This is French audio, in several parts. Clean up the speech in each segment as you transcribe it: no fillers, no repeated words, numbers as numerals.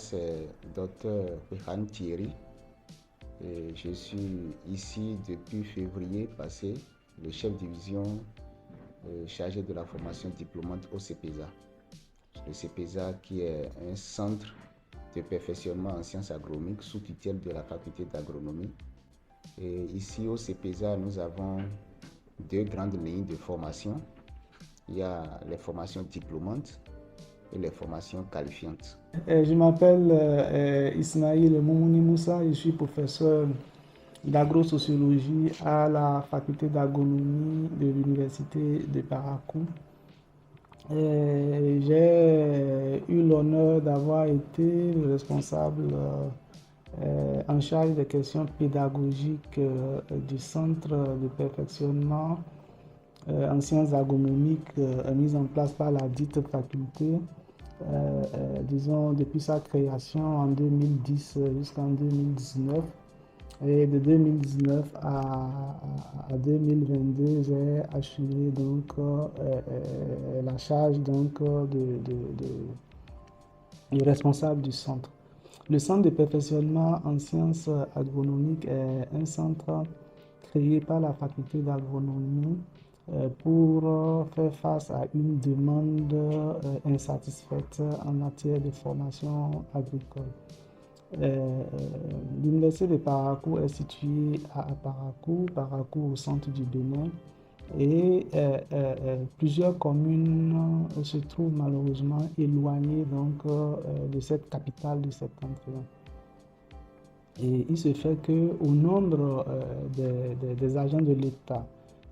c'est Dr Rehan Thierry et je suis ici depuis février passé, le chef de division chargé de la formation diplômante au CEPESA. Le CEPESA qui est un centre de perfectionnement en sciences agronomiques sous tutelle de la faculté d'agronomie. Et ici au CEPESA, nous avons deux grandes lignes de formation. Il y a les formations diplômantes et les formations qualifiantes. Je m'appelle Ismaïl Moumouni Moussa, je suis professeur d'agrosociologie à la faculté d'agronomie de l'université de Parakou. J'ai eu l'honneur d'avoir été le responsable en charge des questions pédagogiques du centre de perfectionnement en sciences agronomiques mis en place par la dite faculté, disons depuis sa création en 2010 jusqu'en 2019. Et de 2019 à 2022, j'ai assuré donc la charge donc de responsable du centre. Le centre de perfectionnement en sciences agronomiques est un centre créé par la faculté d'agronomie pour faire face à une demande insatisfaite en matière de formation agricole. L'université de Parakou est située à Parakou au centre du Bénin, et plusieurs communes se trouvent malheureusement éloignées donc, de cette capitale du septentrion. Et il se fait qu'au nombre des agents de l'État,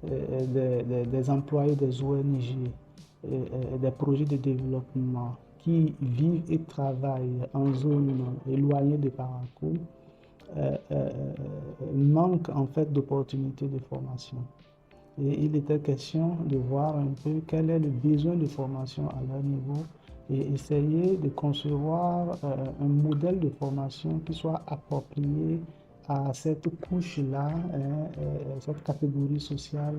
des employés des ONG, des projets de développement qui vivent et travaillent en zone éloignée de Parakou, manquent en fait d'opportunités de formation. Et il était question de voir un peu quel est le besoin de formation à leur niveau et essayer de concevoir un modèle de formation qui soit approprié à cette couche-là, cette catégorie sociale,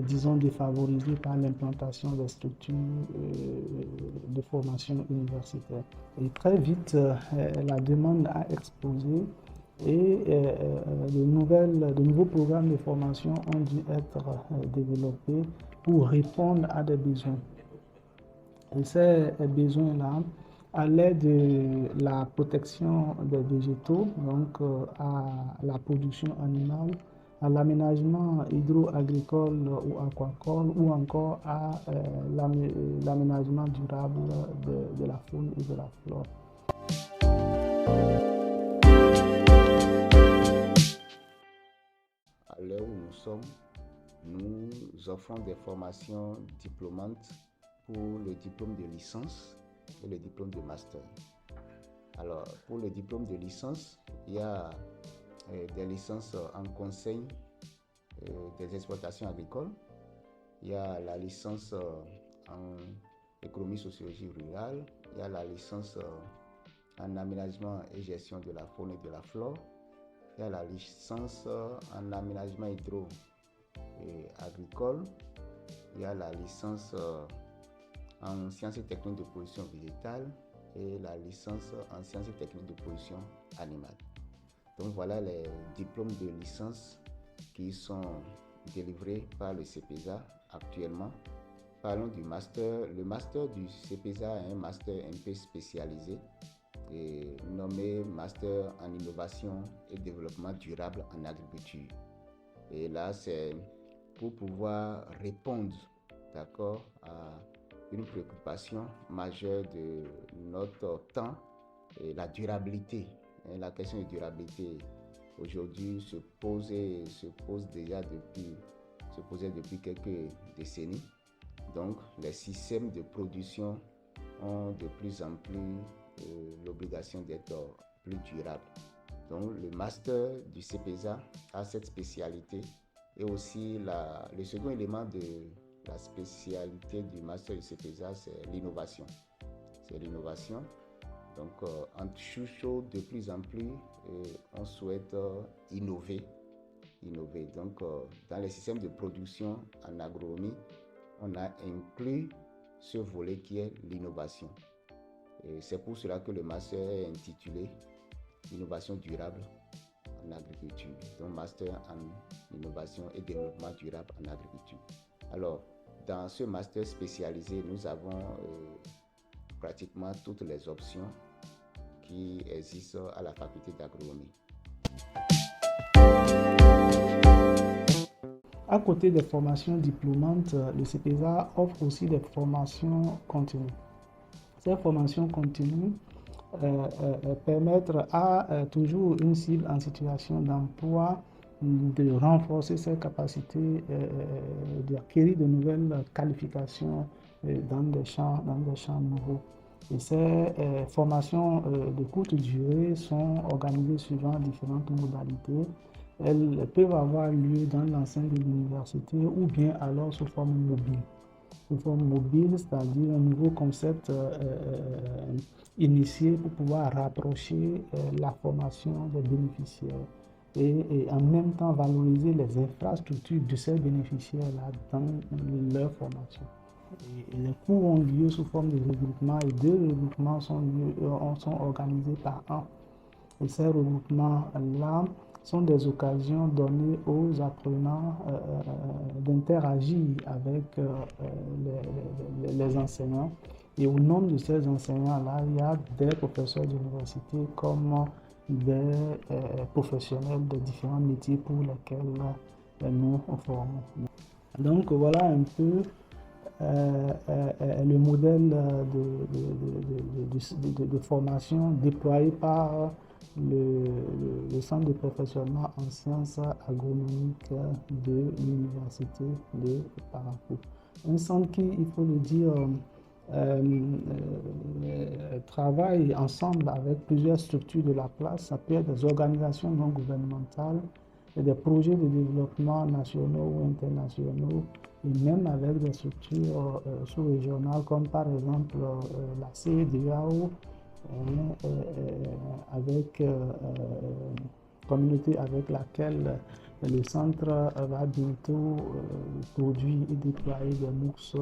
disons défavorisée par l'implantation des structures de formation universitaire. Et très vite, la demande a explosé. Et de nouveaux programmes de formation ont dû être développés pour répondre à des besoins. Et ces besoins-là allaient de la protection des végétaux, donc à la production animale, à l'aménagement hydro-agricole ou aquacole, ou encore à l'aménagement durable de la faune et de la flore. À l'heure où nous sommes, nous offrons des formations diplômantes pour le diplôme de licence et le diplôme de master. Alors, pour le diplôme de licence, il y a des licences en conseil des exploitations agricoles. Il y a la licence en économie sociologie rurale. Il y a la licence en aménagement et gestion de la faune et de la flore. Il y a la licence en aménagement hydro-agricole. Il y a la licence en sciences et techniques de production végétale et la licence en sciences et techniques de production animale. Donc voilà les diplômes de licence qui sont délivrés par le CEPESA actuellement. Parlons du master. Le master du CEPESA est un master un peu spécialisé, nommé Master en innovation et développement durable en agriculture. Et là, c'est pour pouvoir répondre, d'accord, à une préoccupation majeure de notre temps, et la durabilité. Et la question de durabilité aujourd'hui se posait depuis quelques décennies. Donc, les systèmes de production ont de plus en plus l'obligation d'être plus durables. Donc, le master du CEPESA a cette spécialité, et aussi le second élément de la spécialité du master du CEPESA, c'est l'innovation. C'est l'innovation. Donc, en chouchou, de plus en plus, on souhaite innover. Donc, dans les systèmes de production en agronomie, on a inclus ce volet qui est l'innovation. Et c'est pour cela que le master est intitulé Innovation durable en agriculture. Donc, master en innovation et développement durable en agriculture. Alors, dans ce master spécialisé, nous avons pratiquement toutes les options qui existent à la faculté d'agronomie. À côté des formations diplômantes, le CEPESA offre aussi des formations continues. Ces formations continues permettent à toujours une cible en situation d'emploi de renforcer ses capacités, d'acquérir de nouvelles qualifications dans des champs nouveaux. Et ces formations de courte durée sont organisées suivant différentes modalités. Elles peuvent avoir lieu dans l'enceinte de l'université ou bien alors sous forme mobile. Sous forme mobile, c'est-à-dire un nouveau concept initié pour pouvoir rapprocher la formation des bénéficiaires et en même temps valoriser les infrastructures de ces bénéficiaires-là dans leur formation. Et les cours ont lieu sous forme de regroupement et 2 regroupements sont organisés par an. Et ces regroupements-là sont des occasions données aux apprenants d'interagir avec les enseignants. Et au nombre de ces enseignants-là, il y a des professeurs d'université comme des professionnels de différents métiers pour lesquels nous formons. Donc voilà un peu le modèle de formation déployé par le centre de perfectionnement en sciences agronomiques de l'université de Parakou. Un centre qui, il faut le dire, travaille ensemble avec plusieurs structures de la place. Ça peut être des organisations non gouvernementales, et des projets de développement nationaux ou internationaux, et même avec des structures sous-régionales comme par exemple la CEDEAO, avec communauté avec laquelle le centre va bientôt produire et déployer des bourses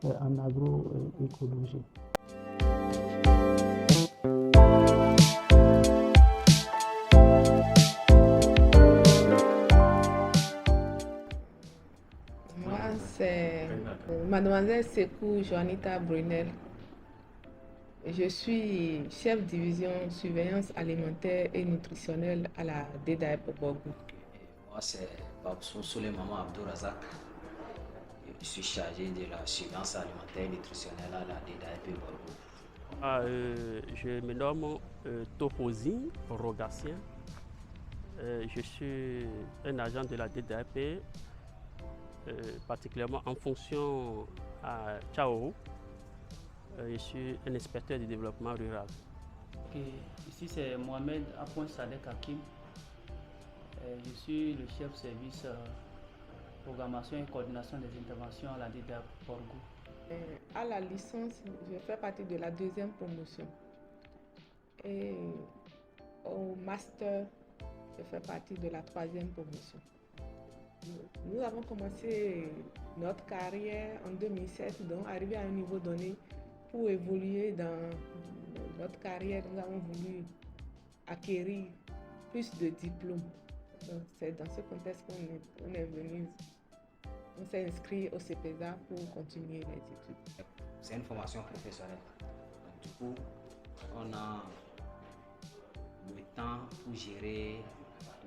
en agroécologie. Moi, c'est Mademoiselle Sekou Joanita Brunel. Je suis chef division surveillance alimentaire et nutritionnelle à la DDAEP Borgou. Moi, c'est Babson Maman Abdou Razak. Je suis chargé de la surveillance alimentaire et nutritionnelle à la DDAEP Borgou. Je me nomme Toposi Rogatien. Je suis un agent de la DDAEP, particulièrement en fonction à Tchao. Je suis un inspecteur du développement rural. Okay. Ici c'est Mohamed Apouin Sadek Hakim. Je suis le chef service programmation et coordination des interventions à la DDAEP Borgou. À la licence, je fais partie de la 2e promotion. Et au master, je fais partie de la 3e promotion. Nous avons commencé notre carrière en 2007, donc arrivé à un niveau donné. Pour évoluer dans notre carrière, nous avons voulu acquérir plus de diplômes. Donc, c'est dans ce contexte qu'on est venu, on s'est inscrit au CEPESA pour continuer les études. C'est une formation professionnelle. Donc, du coup, on a le temps pour gérer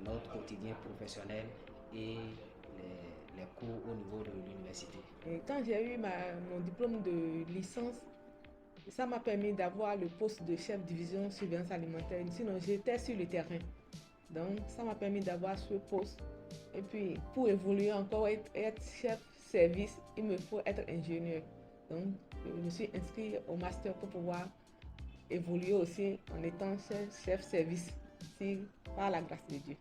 notre quotidien professionnel et les cours au niveau de l'université. Et quand j'ai eu mon diplôme de licence, ça m'a permis d'avoir le poste de chef division surveillance alimentaire. Sinon, j'étais sur le terrain. Donc, ça m'a permis d'avoir ce poste. Et puis, pour évoluer encore, être chef service, il me faut être ingénieur. Donc, je me suis inscrit au master pour pouvoir évoluer aussi en étant chef service, par la grâce de Dieu.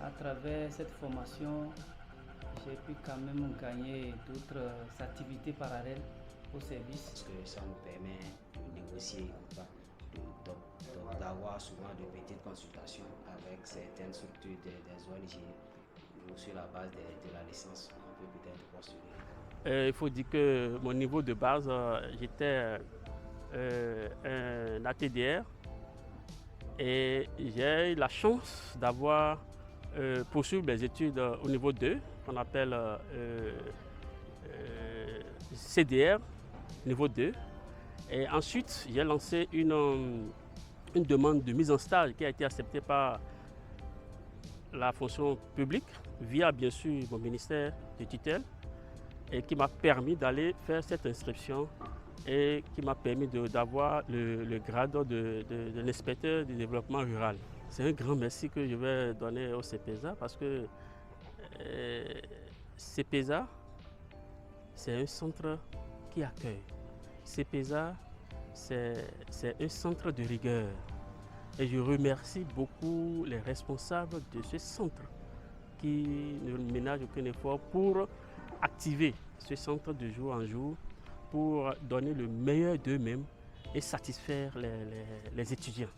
À travers cette formation, j'ai pu quand même gagner d'autres activités parallèles au service. Parce que ça nous permet de négocier, d'avoir souvent de petites consultations avec certaines structures des ONG. Sur la base de la licence, on peut peut-être postuler. Il faut dire que mon niveau de base, j'étais un ATDR et j'ai eu la chance d'avoir poursuivi mes études au niveau 2, qu'on appelle CDR, niveau 2. Et ensuite, j'ai lancé une demande de mise en stage qui a été acceptée par la fonction publique via bien sûr mon ministère de tutelle et qui m'a permis d'aller faire cette inscription et qui m'a permis d'avoir le grade de l'inspecteur du développement rural. C'est un grand merci que je vais donner au CEPESA parce que CEPESA, c'est un centre qui accueille. CEPESA, c'est un centre de rigueur. Et je remercie beaucoup les responsables de ce centre qui ne ménagent aucun effort pour activer ce centre de jour en jour, pour donner le meilleur d'eux-mêmes et satisfaire les étudiants.